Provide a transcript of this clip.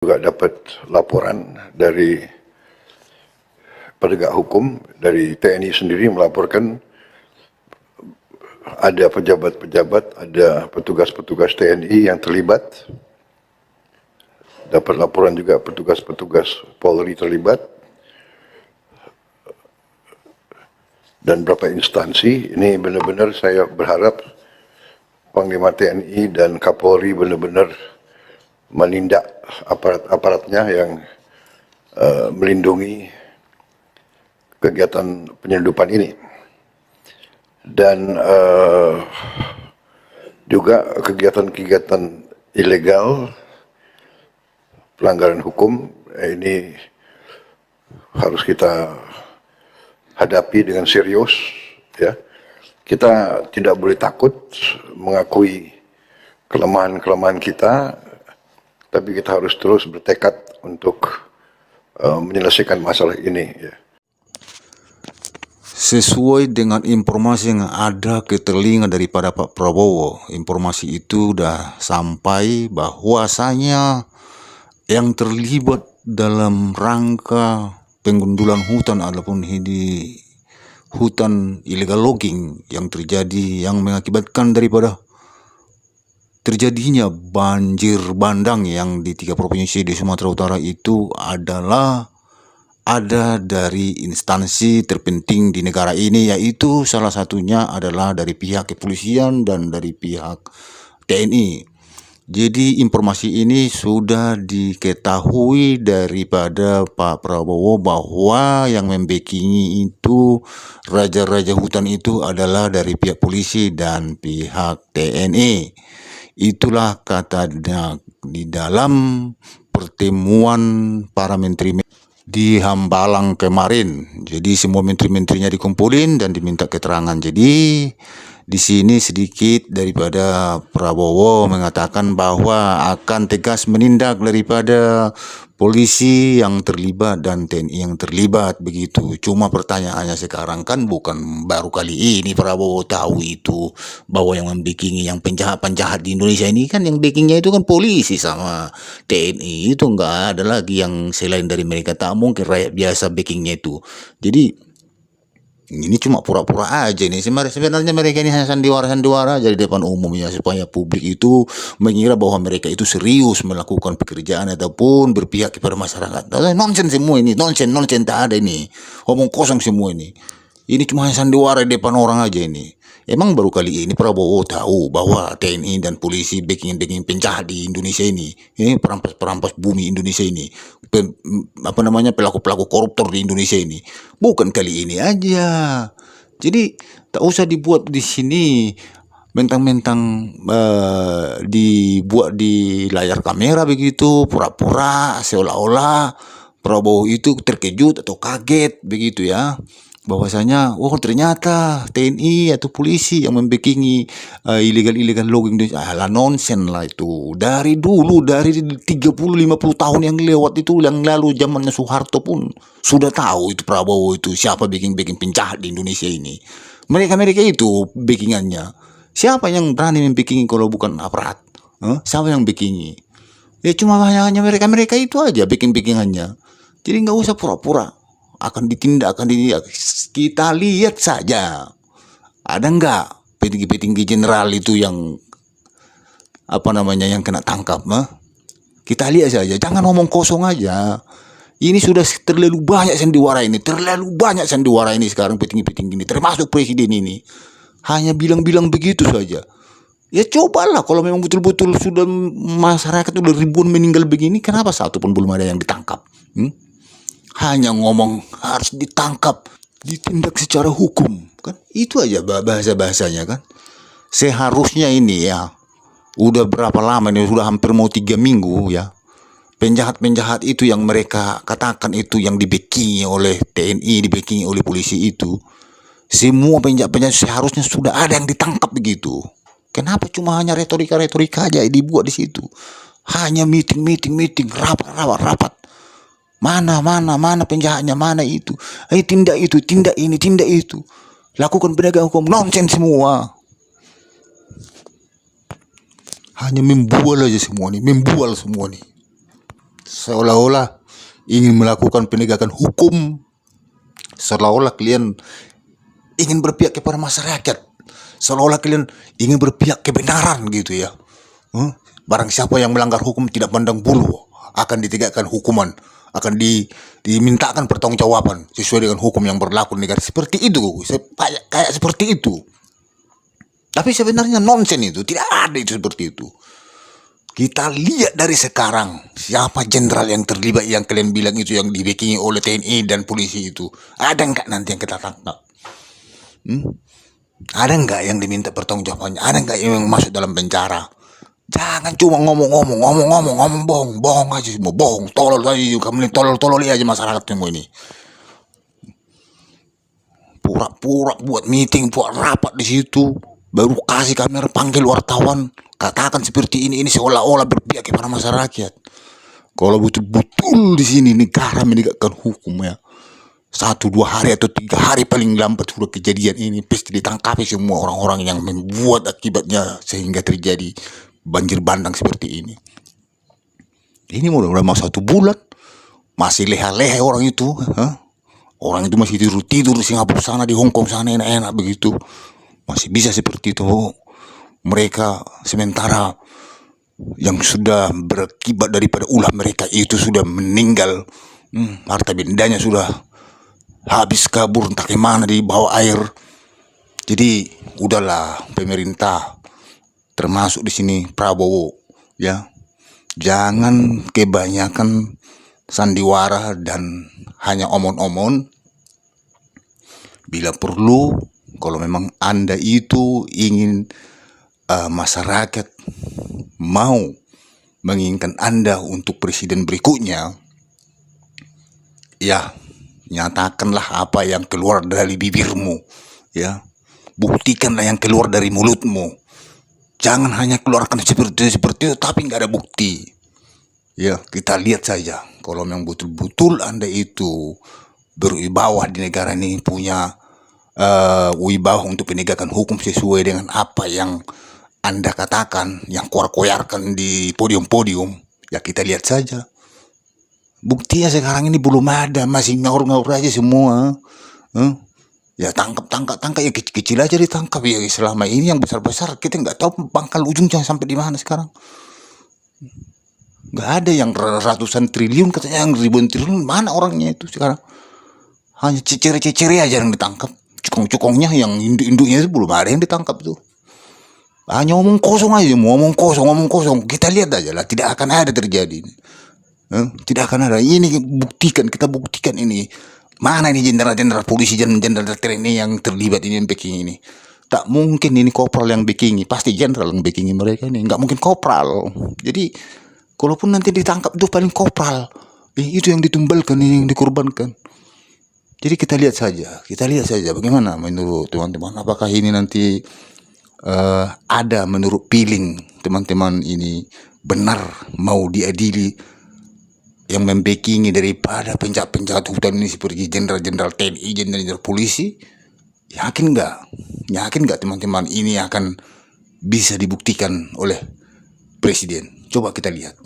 juga dapat laporan dari penegak hukum, dari TNI sendiri melaporkan ada pejabat-pejabat, ada petugas-petugas TNI yang terlibat. Dapat laporan juga petugas-petugas Polri terlibat. Dan beberapa instansi, ini benar-benar saya berharap Panglima TNI dan Kapolri benar-benar menindak aparat-aparatnya yang melindungi kegiatan penyelundupan ini. Dan juga kegiatan-kegiatan ilegal, pelanggaran hukum, ini harus kita hadapi dengan serius, ya. Kita tidak boleh takut mengakui kelemahan-kelemahan kita, tapi kita harus terus bertekad untuk menyelesaikan masalah ini, ya. Sesuai dengan informasi yang ada ke telinga daripada Pak Prabowo, informasi itu sudah sampai bahwasanya yang terlibat dalam rangka penggundulan hutan ataupun di hutan illegal logging yang terjadi, yang mengakibatkan daripada terjadinya banjir bandang yang di 3 provinsi di Sumatera Utara itu adalah ada dari instansi terpenting di negara ini, yaitu salah satunya adalah dari pihak kepolisian dan dari pihak TNI. Jadi informasi ini sudah diketahui daripada Pak Prabowo bahwa yang membackingi itu raja-raja hutan itu adalah dari pihak polisi dan pihak TNI. Itulah katanya di dalam pertemuan para menteri di Hambalang kemarin. Jadi semua menteri-menterinya dikumpulin dan diminta keterangan. Jadi di sini sedikit daripada Prabowo mengatakan bahwa akan tegas menindak daripada polisi yang terlibat dan TNI yang terlibat, begitu. Cuma pertanyaannya sekarang kan bukan baru kali ini Prabowo tahu itu, bahwa yang membackingi yang penjahat-penjahat di Indonesia ini kan yang backingnya itu kan polisi sama TNI. Itu enggak ada lagi yang selain dari mereka, tak mungkin rakyat biasa backingnya itu. Jadi ini cuma pura-pura aja nih. Sebenarnya mereka ini hanya sandiwara-sandiwara aja di depan umum ya, supaya publik itu mengira bahwa mereka itu serius melakukan pekerjaan ataupun berpihak kepada masyarakat. Nonsen semua ini, nonsen tak ada ini. Omong kosong semua ini. Ini cuma hanya sandiwara di depan orang aja ini. Emang baru kali ini Prabowo tahu bahwa TNI dan polisi backing penjahat di Indonesia ini perampas-perampas bumi Indonesia ini, pelaku-pelaku koruptor di Indonesia ini. Bukan kali ini aja. Jadi tak usah dibuat di sini mentang-mentang dibuat di layar kamera begitu, pura-pura seolah-olah Prabowo itu terkejut atau kaget begitu ya, bahwasanya ternyata TNI atau polisi yang membackingi illegal logging. Alah, nonsen lah itu. Dari dulu, dari 30-50 tahun yang lewat itu, yang lalu zamannya Soeharto pun sudah tahu itu Prabowo itu siapa backing penjahat di Indonesia ini. Mereka itu backingannya. Siapa yang berani membackingi kalau bukan aparat? Siapa yang backingi? Ya cuma hanya mereka itu aja backingannya. Jadi nggak usah pura-pura akan ditindak, kita lihat saja. Ada enggak petinggi-petinggi general itu yang yang kena tangkap? Kita lihat saja, jangan ngomong kosong aja. Ini sudah terlalu banyak sandiwara ini, sekarang petinggi-petinggi ini, termasuk presiden ini. Hanya bilang-bilang begitu saja. Ya cobalah, kalau memang betul-betul sudah masyarakat udah ribuan meninggal begini, kenapa satu pun belum ada yang ditangkap? Hanya ngomong harus ditangkap, ditindak secara hukum, kan itu aja bahasa-bahasanya kan. Seharusnya ini ya, udah berapa lama ini, sudah hampir mau 3 minggu ya, penjahat-penjahat itu yang mereka katakan itu yang dibackingi oleh TNI, dibackingi oleh polisi itu, semua penjahat-penjahat seharusnya sudah ada yang ditangkap begitu. Kenapa cuma hanya retorika-retorika aja dibuat di situ? Hanya meeting, rapat. Mana penjahatnya, mana itu? Tindak itu, tindak ini, tindak itu. Lakukan penegak hukum, nonsen semua. Hanya membual aja semua nih, membual semua nih. seolah-olah ingin melakukan penegakan hukum, seolah-olah kalian ingin berpihak kepada masyarakat, seolah-olah kalian ingin berpihak kebenaran gitu ya. Barang siapa yang melanggar hukum tidak pandang bulu akan ditegakkan hukuman, akan dimintakan pertanggungjawaban sesuai dengan hukum yang berlaku di negara. Seperti itu, kayak seperti itu. Tapi sebenarnya nonsen itu, tidak ada itu seperti itu. Kita lihat dari sekarang siapa jenderal yang terlibat yang kalian bilang itu, yang dibackingi oleh TNI dan polisi itu. Ada nggak nanti yang kita tangkap? Ada nggak yang diminta pertanggungjawabannya? Ada nggak yang masuk dalam penjara? Jangan cuma ngomong bohong aja semua, bohong, tolol aja, kamu ini tolol aja masyarakat semua ini. Pura-pura buat meeting, buat rapat di situ, baru kasih kamera, panggil wartawan, katakan seperti ini seolah-olah berpihak kepada masyarakat. Kalau betul-betul di sini negara menegakkan hukum ya, 1-2 hari atau 3 hari paling lambat sudah kejadian ini, pasti ditangkapi semua orang-orang yang membuat akibatnya sehingga terjadi banjir bandang seperti ini. Ini udah mau 1 bulan masih leha-leha orang itu. Orang itu masih tidur di Singapura sana, di Hong Kong sana, enak-enak begitu, masih bisa seperti itu mereka. Sementara yang sudah berakibat daripada ulah mereka itu sudah meninggal, harta bendanya sudah habis kabur entah kemana di bawah air. Jadi udahlah pemerintah, termasuk di sini Prabowo ya, jangan kebanyakan sandiwara dan hanya omong-omong. Bila perlu, kalau memang Anda itu ingin masyarakat mau menginginkan Anda untuk presiden berikutnya, ya nyatakanlah apa yang keluar dari bibirmu ya, buktikanlah yang keluar dari mulutmu. Jangan hanya keluarkan seperti itu tapi nggak ada bukti. Ya, kita lihat saja kalau memang betul-betul Anda itu berwibawa di negara ini, punya wibawa untuk penegakan hukum sesuai dengan apa yang Anda katakan, yang koyarkan di podium-podium, ya kita lihat saja. Buktinya sekarang ini belum ada, masih ngaur-ngaur aja semua. Ya tangkap ya, kecil-kecil aja ditangkap ya. Selama ini yang besar-besar kita nggak tahu pangkal ujungnya sampai di mana sekarang. Nggak ada yang ratusan triliun, katanya yang ribuan triliun, mana orangnya itu sekarang? Hanya ciciri-ciciri aja yang ditangkap. Cukong-cukongnya yang induk-induknya itu belum ada yang ditangkap tuh. Hanya ngomong kosong aja, ngomong kosong. Kita lihat aja lah, tidak akan ada terjadi. Tidak akan ada. Ini kita buktikan ini. Mana ini jenderal-jenderal polisi, jenderal TNI yang terlibat ini, yang backing ini. Tak mungkin ini kopral yang backingi, pasti jenderal yang backingi mereka ini. Nggak mungkin kopral. Jadi kalaupun nanti ditangkap itu paling kopral. Itu yang ditumbalkan, yang dikorbankan. Jadi kita lihat saja bagaimana menurut teman-teman. Apakah ini nanti ada menurut feeling teman-teman ini benar mau diadili yang membackingi daripada penjahat-penjahat hutan ini seperti jenderal-jenderal TNI, jenderal-jenderal polisi? Yakin nggak teman-teman ini akan bisa dibuktikan oleh presiden? Coba kita lihat.